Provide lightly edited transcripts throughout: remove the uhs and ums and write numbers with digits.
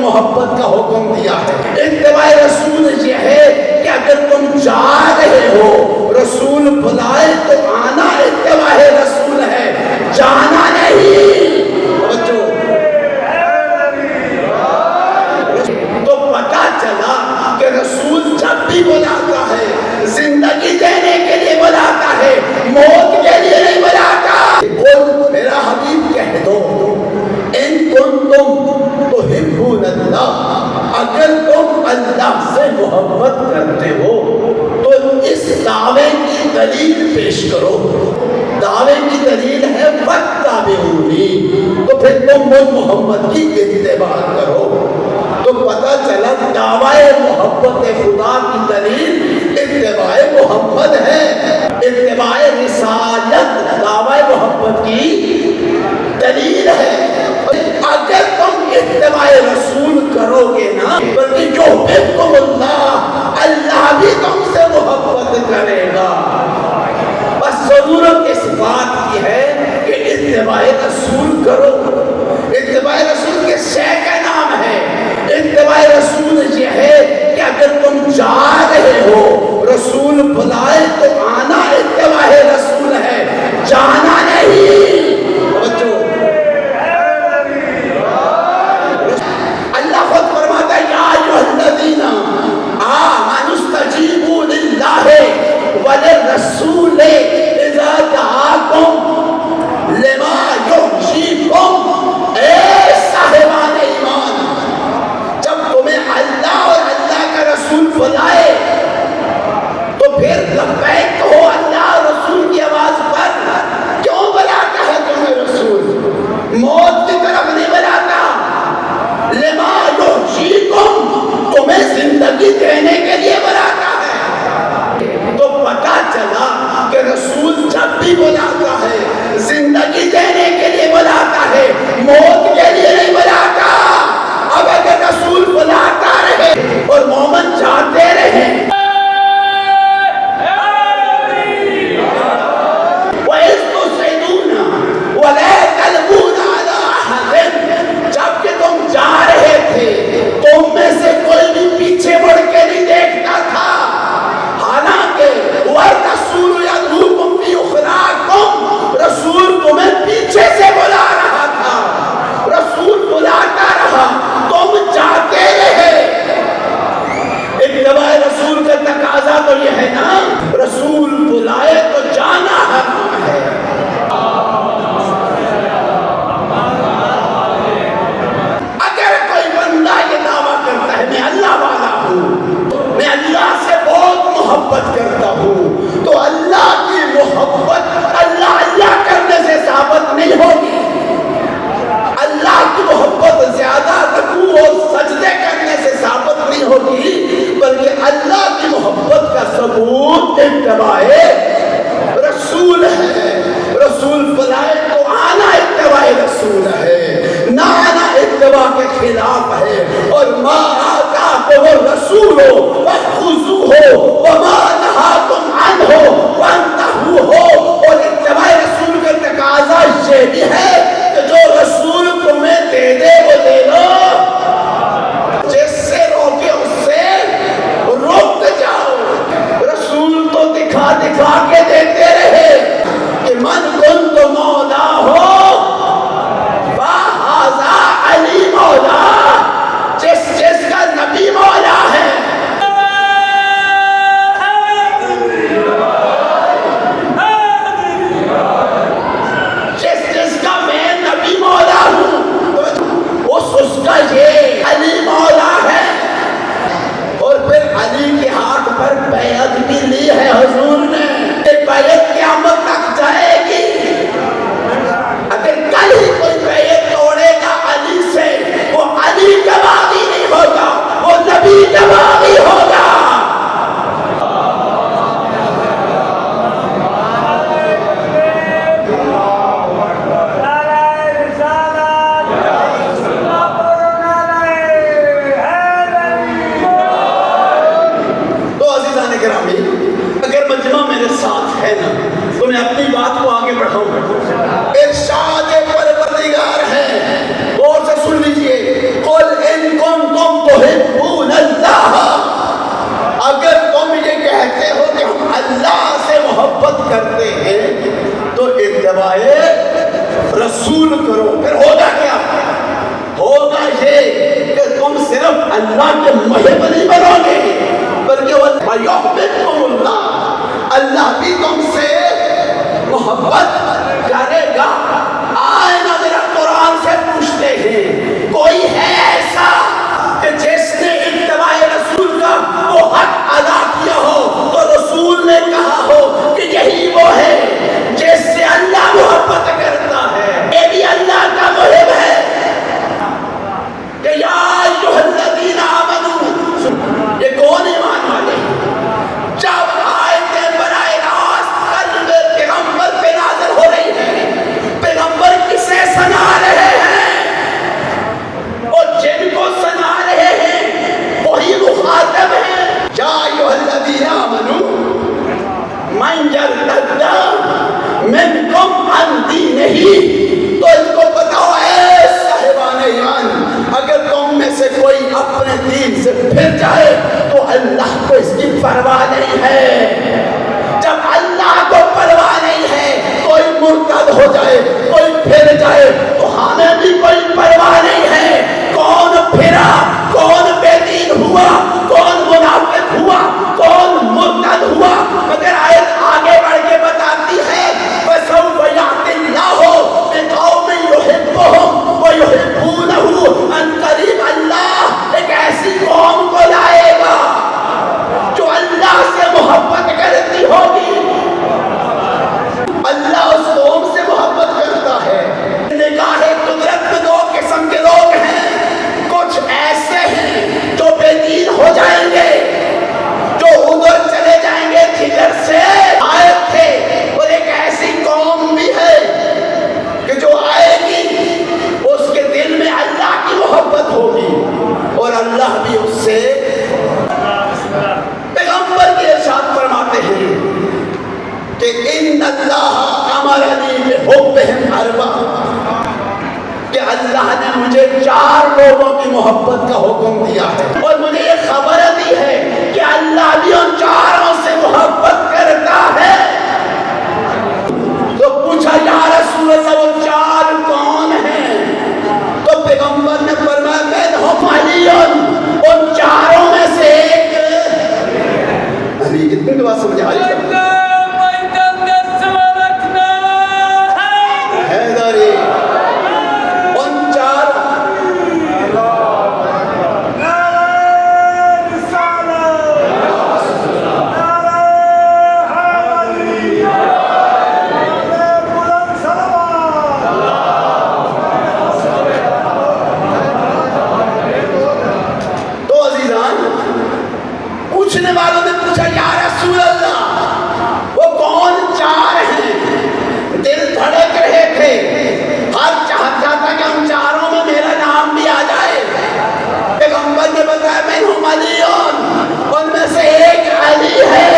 محبت کا حکم دیا ہے۔ اتباع رسول یہ ہے کہ اگر تم جا رہے ہو، رسول بلائے تو آنا اتباع رسول ہے، جانا نہیں۔ تو پتا چلا کہ رسول جب بھی بلاتا ہے زندگی دینے کے لیے بلاتا ہے، موت کے لیے نہیں بلاتا۔ قل میرا حبیب کہہ دو ان کنتم تحبون اللہ، اگر تم اللہ سے محبت کرتے ہو تو اس دعوے کی دلیل پیش کرو۔ دعوے کی دلیل ہے فاتبعونی، تو پھر تم وہ محمد کی اتباع کرو۔ تو پتہ چلا دعوی محبت خدا کی دلیل اتباع محمد ہے، اتباع رسالت دعوی محبت کی دلیل ہے۔ اگر تم اتباع رسول کرو گے نا، بلکہ جو حبکم اللہ، اللہ بھی تم سے محبت کرے گا۔ بس ضرورت اس بات کی ہے کہ اتباع رسول کرو۔ اتباع رسول کے شے کا نام ہے۔ اتباع رسول یہ ہے کہ اگر تم جا رہے ہو، رسول بلائے تو آنا اتباع رسول ہے، جانا نہیں۔ اللہ خود فرماتا ہے یا ایھا الذین آمنوا استجیبوا للہ وللرسول اذا دعاکم لما یحییکم۔ اے صاحبان ایمان، جب تمہیں اللہ اور اللہ کا رسول بلائے تو پھر لبیک کہو اللہ اور رسول کی آواز پر۔ کیوں بلاتا ہے تمہیں رسول؟ موت کی طرف نہیں بلاتا، لما یحییکم، تمہیں زندگی دینے کے لیے بلاتا ہے۔ تو پتہ چلا کہ رسول جب بھی بلاتا ہے زندگی دینے کے لیے بلاتا ہے، موت کے لیے نہیں بلاتا۔ اب اگر رسول بلاتا رہے اور مومن جاتے رہے، وَإِذْ تُسْعِدُونَ وَلَا تَلْوُونَ عَلَىٰ أَحَدٍ، جب کہ تم جا رہے تھے تم میں سے کوئی بھی پیچھے مڑ کے نہیں دیکھتا تھا، حالانکہ وَالرَّسُولُ يَدْعُوكُمْ فِي أُخْرَاكُمْ، رسول تمہیں پیچھے سے بلا رہا تھا، رسول بلاتا رہا، تم جاتے رہے۔ اتباع رسول کا تقاضا تو یہ ہے نا، رسول بلائے تو جانا حرام ہے۔ اگر کوئی بندہ یہ دعویٰ کرتا ہے میں اللہ والا ہوں، میں اللہ سے بہت محبت کرتا ہوں، تو اللہ کی محبت اللہ اللہ کرنے سے ثابت نہیں ہوگی۔ اللہ کی محبت زیادہ رکوع اور سجدے کرنے سے ثابت نہیں ہوگی، بلکہ اللہ کی محبت کا ثبوت اتباع رسول ہے۔ رسول بلائے تو آنا اتباع رسول ہے، نہ آنا اتباع کے خلاف ہے۔ اور ما آتاکم الرسول فخذوہ وما نہاکم عنہ فانتہوا، اور اتباع رسول کا تقاضا یہ بھی ہے کہ جو رسول تمہیں دے دے وہ لے لو، جس سے روکے اس سے روک جاؤ۔ رسول تو دکھا دکھا کے دیتے رہے کہ من کنت مولا ہو فہذا علی مولا، جس جس کا نبی مولا ہے۔ جس جس کا میں نبی مولا ہوں، اس کا اللہ کے محب نہیں بنو گے بلکہ وَيُحْبِبْكُمُ اللَّهُ، اللہ بھی تم سے محبت کرے گا۔ آئے نا ذرا قرآن سے پوچھتے ہیں کوئی ہے ایسا کہ جس نے اتباع رسول کا وہ حق ادا کیا ہو تو رسول نے کہا ہو کہ یہی وہ ہے جس سے اللہ محبت کرتا ہے، یہ بھی اللہ کا محب ہے کہ یا ایھا الذین آمنوا، یہ کون ایمان والے جب آیتیں براہ راست قلب پیغمبر پہ نازل ہو رہی ہیں، پیغمبر کسے سنا رہے ہیں اور جن کو سنا رہے ہیں وہی مخاطب ہیں۔ یا ایھا الذین آمنوا من یرتد منکم عن دینہ، تو ان کو بتاؤ اے صاحبان ایمان، اگر تم میں سے کوئی اپنے دین سے پھر جائے تو اللہ کو اس کی پرواہ نہیں ہے۔ جب اللہ کو پرواہ نہیں ہے کوئی مرتد ہو جائے کوئی پھر جائے تو ہمیں بھی کوئی پرواہ نہیں ہے۔ کون پھرا، کون بے دین ہوا، کون منافق ہوا، کون مرتد ہوا، مگر آیت آگے بڑھ کے بتاتی ہے فَسَوْفَ يَأْتِي اللَّهُ بِقَوْمٍ يُحِبُّهُمْ وَيُحِبُّونَهُ، ان قریب اللہ ایک ایسی قوم کو لائے گا جو اللہ سے محبت کرتی ہوگی۔ اللہ اس قوم سے محبت کرتا ہے۔ نگاہ قدرت میں دو قسم کے لوگ ہیں، کچھ ایسے ہیں جو بے دین ہو جائیں گے، جو ادھر چلے جائیں گے جدھر سے آئے تھے، اور ایک ایسی قوم بھی ہے کہ جو آئے گی اس کے دل میں اللہ کی محبت ہوگی اور اللہ بھی اس سے۔ پیغمبر کے ارشاد فرماتے ہیں کہ ان اللہ امرنی بحبہم اربعہ، کہ اللہ نے مجھے 4 لوگوں کی محبت کا حکم دیا ہے اور مجھے یہ خبر دی ہے کہ اللہ بھی ان 4 سے محبت کرتا ہے۔ تو پوچھا یا رسول اللہ وہ 4 کون ہیں؟ تو پیغمبر نے فرمایا منہم علی، ان 4 میں سے ایک علی۔ اتنے کے بعد سمجھا علی حیدری، ان 4 تو عزیزان پوچھنے والوں نے پوچھا یا رسول اللہ وہ کون 4 ہیں؟ دل دھڑک رہے تھے، ہر چاہتا تھا کہ ان 4 میں میرا نام بھی آ جائے۔ پیغمبر نے بتایا منہم علی، ان میں سے ایک علی ہے،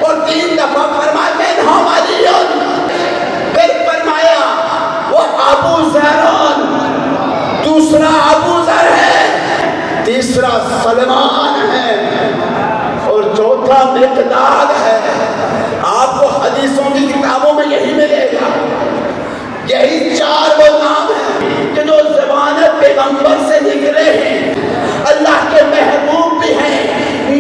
اور 3 دفعہ فرمایا منہم علی، پھر فرمایا وہ ابو ذر، دوسرا ابو ذر ہے، تیسرا سلمان ہے، اور چوتھا مقداد ہے۔ آپ کو حدیثوں کی کتابوں میں یہی ملے گا، یہی 4 وہ نام ہیں کہ جو زبان پیغمبر سے نکلے ہیں، اللہ کے محبوب بھی ہیں،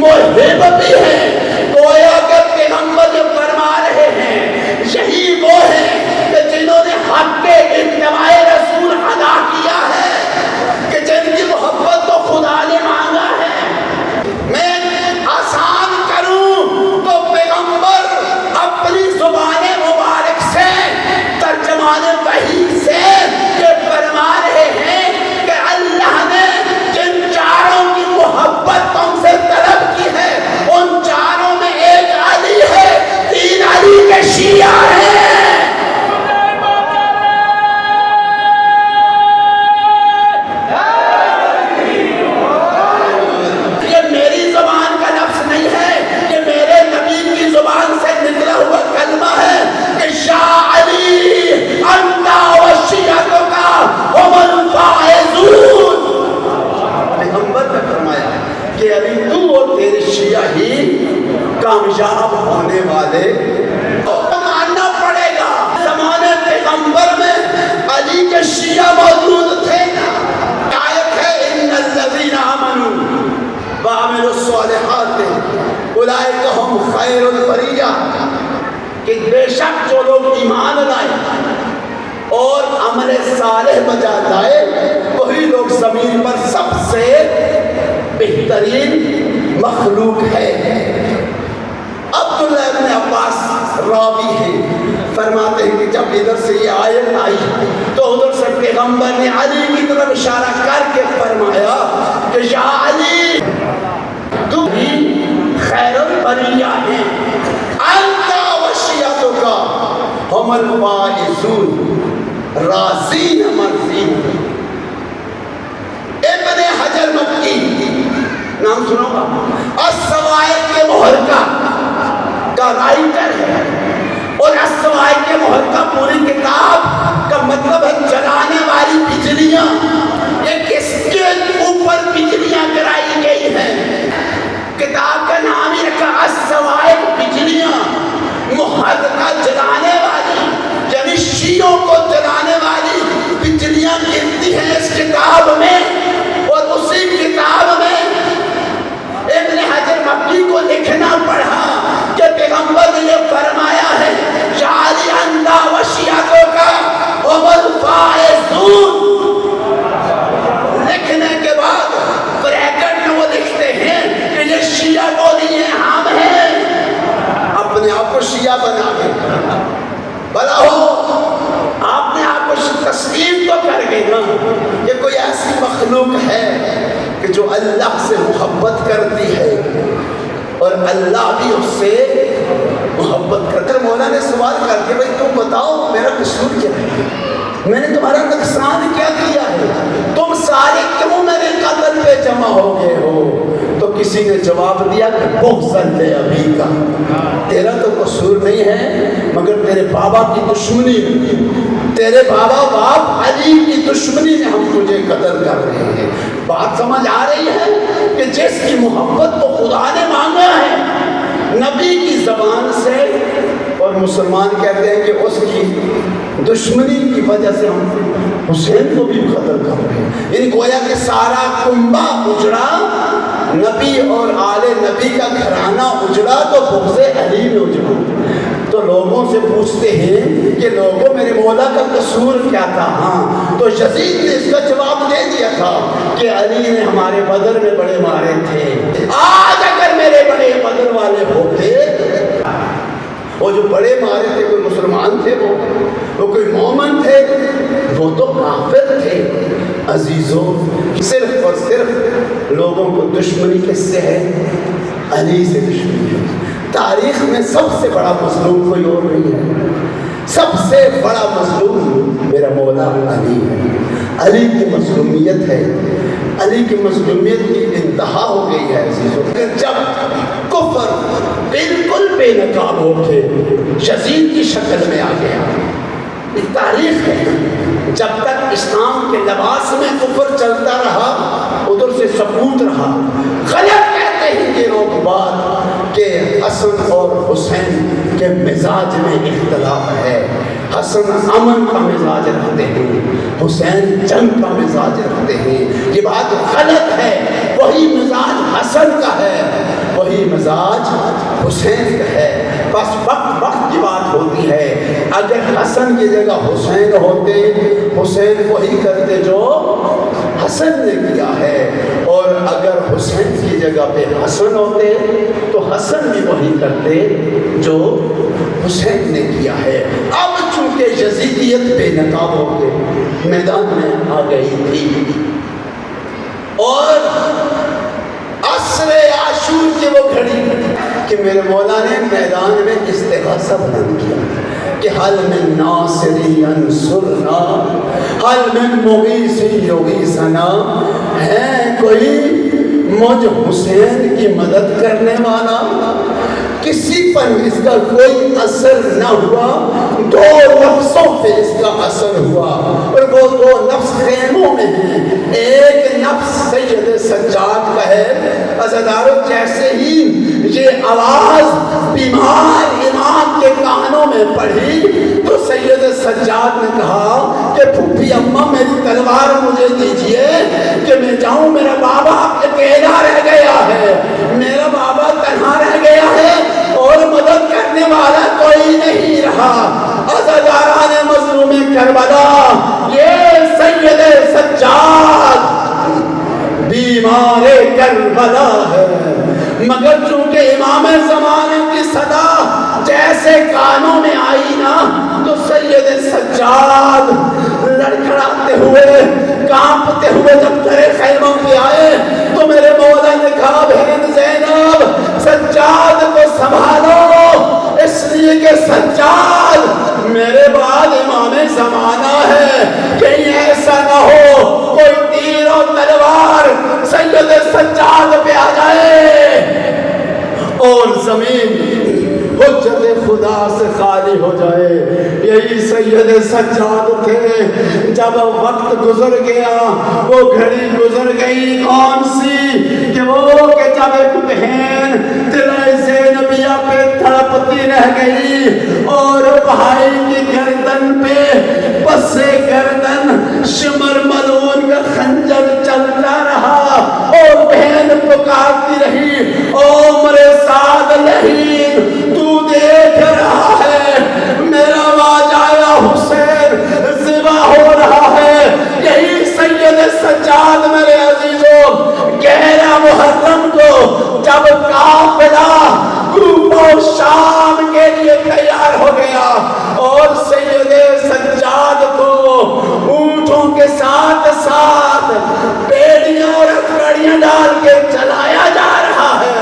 محب بھی ہیں۔ گویا کہ پیغمبر جو فرما رہے ہیں یہی وہ ہیں کہ جنہوں نے حق کے اتباع رسول ادا کیا ہے، کہ جن کی محبت کو خدا نے مانگا ہے۔ میں آسان کروں تو پیغمبر اپنی زبان مبارک سے ترجمان وحی سے یہ فرما رہے ہیں کہ اللہ نے جن 4 کی محبت تم سے طلب کی ہے ان 4 میں ایک علی ہے، 3 علی کے شیعہ ہیں۔ یہ میری زبان کا لفظ نہیں ہے، یہ میرے نبی کی زبان سے نکلا ہوا کلمہ ہے کہ یا علی انت و شیعتک هم الفائزون۔ پیغمبر نے فرمایا کہ علی تو اور تیرے شیعہ ہی کامیاب ہونے والے، ماننا پڑے گا۔ زمانے پیغمبر میں علی کے شیعہ موجود تھے۔ آیت ہے ان الذین آمنوا کہ بے شک جو لوگ ایمان لائے اور عمل صالح بجا لائے وہی لوگ زمین پر سب سے بہترین مخلوق ہے۔ عبداللہ ابن عباس راوی ہے، فرماتے ہیں کہ جب ادھر سے یہ آیت آئی تو ادھر سے پیغمبر نے علی کی طرف اشارہ کر کے فرمایا کہ یا علی تو ہی خیر البریہ ہے، انت وشیتک ہم الفائزون راضین مرضین۔ ابن حجر مکی نام سنو گا، السوائق کے محرقہ کا رائٹر ہے، اور السوائق کے محرقہ پوری کتاب کا مطلب ہے جلانے والی بجلیاں۔ یہ کس کے اوپر بجلیاں گرائی گئی ہیں؟ کتاب کا نام ہی رکھا السوائق، بجلیاں، محرقہ جلانے والی، یعنی شیعوں کو جلانے والی بجلیاں گرتی ہیں اس کتاب میں۔ اور اسی کتاب میں ابن حجر مکی کو لکھنا پڑا کہ پیغمبر نے یہ فرمایا ہے یا علی انت وشیعتک ہم الفائزون۔ لکھنے کے بعد بریکٹ میں وہ لکھتے ہیں کہ یہ شیعہ کو نہیں ہے، ہم ہیں۔ اپنے آپ کو شیعہ بنا کے بھلا ہو، آپ نے آپ کو تسلیم تو کر گئے نا کہ کوئی ایسی مخلوق ہے کہ جو اللہ سے محبت کرتی ہے اور اللہ بھی اس سے محبت کرتا ہے۔ مولا نے سوال کر کے بھائی تم بتاؤ میرا قصور کیا ہے، میں نے تمہارا نقصان کیا کیا ہے، تم سارے کیوں میرے قتل پہ جمع ہو گئے ہو؟ تو کسی نے جواب دیا کہ بغض ابی کا، تیرا تو قصور نہیں ہے مگر تیرے بابا کی دشمنی، تیرے بابا باپ علی کی دشمنی میں ہم تجھے قتل کر رہے ہیں۔ بات سمجھ آ رہی ہے کہ جس کی محبت کو خدا نے مانگا ہے نبی کی زبان سے، اور مسلمان کہتے ہیں کہ اس کی دشمنی کی وجہ سے ہم حسین کو بھی قتل کر رہے ہیں۔ یعنی گویا کہ سارا کنبہ اجڑا، نبی اور آل نبی کا گھرانہ اجڑا تو بغض علی میں اجڑا۔ تو لوگوں سے پوچھتے ہیں کہ لوگوں میرے مولا کا قصور کیا تھا؟ ہاں، تو یزید نے اس کا جواب دے دیا تھا کہ علی نے ہمارے بدر میں بڑے مارے تھے، آج اگر میرے بڑے بدر والے ہوتے، وہ جو بڑے مارے تھے کوئی مسلمان تھے، وہ کوئی مومن تھے، وہ تو کافر تھے۔ عزیزوں، صرف اور صرف لوگوں کو دشمنی کس سے ہے؟ علی سے دشمنی ہے۔ تاریخ میں سب سے بڑا مظلوم کوئی اور نہیں ہے، سب سے بڑا مظلوم میرا مولا علی ہے۔ علی کی مظلومیت ہے، علی کی مظلومیت کی انتہا ہو گئی ہے عزیزوں۔ جب کفر بالکل بے نقاب ہو کے یزید کی شکل میں آ گیا، ایک تاریخ ہے، جب تک اسلام کے لباس میں کفر چلتا رہا ادھر سے ثبوت رہا۔ غلط کہتے ہیں یہ لوگ بات کہ حسن اور حسین کے مزاج میں اختلاف ہے، حسن امن کا مزاج رکھتے ہیں، حسین جنگ کا مزاج رکھتے ہیں، یہ بات غلط ہے۔ وہی مزاج حسن کا ہے، وہی مزاج حسین کا ہے، بس وقت وقت کی بات ہوتی ہے۔ اگر حسن کی جگہ حسین ہوتے، حسین وہی کرتے جو حسن نے کیا ہے، اور اگر حسین کی جگہ پہ حسن ہوتے تو حسن بھی وہی کرتے جو حسین نے کیا ہے۔ اب چونکہ یزیدیت بے نقاب ہو کے میدان میں آ گئی تھی، اور عصر عاشور کی وہ گھڑی کہ میرے مولا نے میدان میں استغاثہ بلند کیا کہ حل من ناصر ینصرنا، حل من مغیث یغیثنا، ہے کوئی مجھ حسین کی مدد کرنے والا؟ کسی پر اس کا کوئی اثر نہ ہوا، دو نفسوں پہ اس کا اثر ہوا، اور وہ دو نفس خیموں میں ہیں۔ ایک نفس سید سجاد کا ہے، عزادارو جیسے ہی یہ آواز بیمار امام کے کانوں میں پڑھی تو سید سجاد نے کہا کہ پھوپھی اماں میری تلوار مجھے دیجئے کہ میں جاؤں، میرا بابا اکیلا رہ گیا ہے، میرا بابا تنہا رہ گیا ہے اور مدد کرنے والا کوئی نہیں ہمارے کربلا ہے۔ مگر چونکہ امام زمانہ کی صدا جیسے کانوں میں آئی نا تو سید سجاد لڑکھڑاتے ہوئے کانپتے ہوئے جب گھرے خیموں پہ آئے تو میرے مولا نے کہا بہن زینب سجاد کو سنبھالو، اس لیے کہ سجاد میرے بعد امام زمانہ ہے، کہیں ایسا نہ ہو کوئی تیر اور تلوار سید سجاد پہ آ جائے اور زمین حجت خدا سے خالی ہو جائے۔ یہی سید سجاد تھے۔ جب وقت گزر گیا وہ گھڑی گزر گئی کون سی کہ وہ کہ جب ایک بہن دلائے زینبیہ پہ تڑپتی رہ گئی اور بھائی کی گردن پہ پسے گردن شمر ملون کا خنجر چلتا رہا اور بہن پکارتی رہی او مرے سعد لہین تو دیکھ رہا ہے میرا واجایا حسین ذبح ہو رہا ہے۔ یہی سید سجاد میرے عزیزوں 11 محرم کو جب قافلہ کوفہ و شام کے لیے تیار ہو گیا اور سید سجاد کو اونٹوں کے ساتھ ساتھ بیڑیاں اور ہتھکڑیاں ڈال کے چلایا جا رہا ہے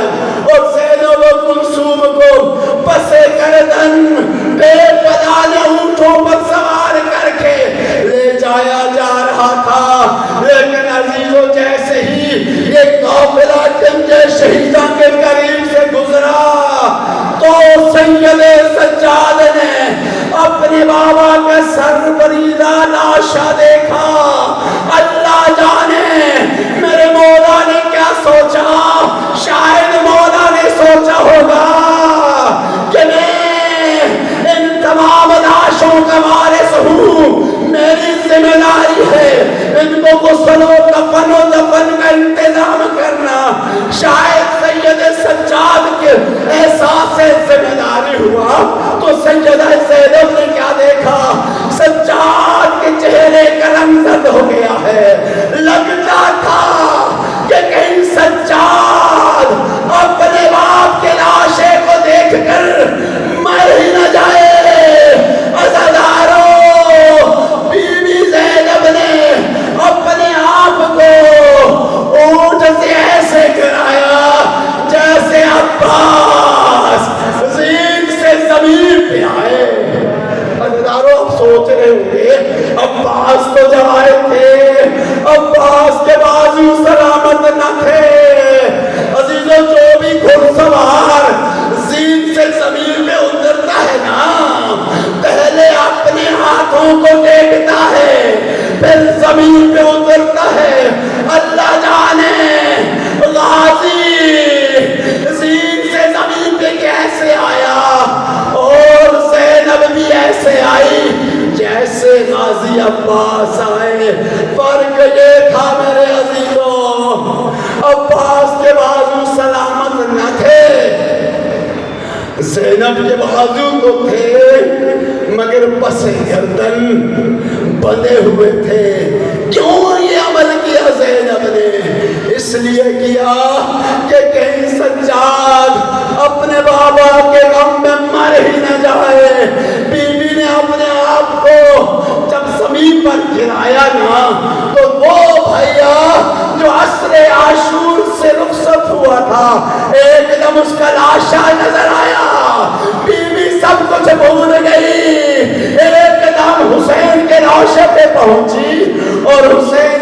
اور زینب و کلثوم کو پسے گردن بے پدال اونٹوں پر سوار کر کے لے جایا جا رہا تھا، لیکن عزیزوں جیسے ہی یہ قافلہ گنج شہیداں کے قریب سے گزرا تو سید سجاد نے اپنے بابا کا سر بریدہ لاشا دیکھا۔ اللہ جانے میرے مولا نے کیا سوچا، شاید مولا نے سوچا ہوگا کہ میں ان تمام لاشوں کا وارث ہوں، میری ذمہ داری ہے ان کو غسل و کفن و دفن کا انتظام کرنا۔ شاید سید سجاد کے احساس ذمہ داری ہوا تو سیدہ زینب نے کیا دیکھا، سجاد کے چہرے کا رنگ زرد ہو گیا ہے۔ لگتا تھا کہ کہیں سجاد اپنے باپ کے لاشے کو دیکھ کر مر ہی نہ جائے۔ عزاداروں، بی بی زینب نے اپنے آپ کو اونٹ سے ایسے گرایا جیسے عباس زین سے زمین پہ آئے۔ عزاداروں آپ سوچ رہے ہوں گے عباس تو جب آئے تھے عباس کے بازو سلامت نہ تھے۔ عزیزوں جو بھی گھڑ سوار زین سے زمین میں اترتا ہے نا پہلے اپنے ہاتھوں کو دیکھتا ہے پھر زمین پہ اترتا ہے۔ اللہ جانے غازی زین سے زمین پہ کیسے آیا اور زینب بھی ایسے آئی جیسے غازی عباس آئے۔ فرق یہ تھا میرے عزیزوں عباس کے بازو سلامت نہ تھے، زینب کے بازو تو تھے مگر پس گردن بندے ہوئے تھے۔ کیوں یہ عمل کیا زینب نے؟ اس لیے کیا کہ کہیں سجاد اپنے بابا کے غم میں مر ہی نہ جائے۔ بی بی نے اپنے آپ کو جب زمین پر گرایا نا تو وہ بھیا جو عصر عاشور سے رخصت ہوا تھا ایک دم اس کا لاشا نظر آیا۔ بی بی سب کچھ بھول گئی، ایک دم حسین کے لاشے پہ پہنچی اور حسین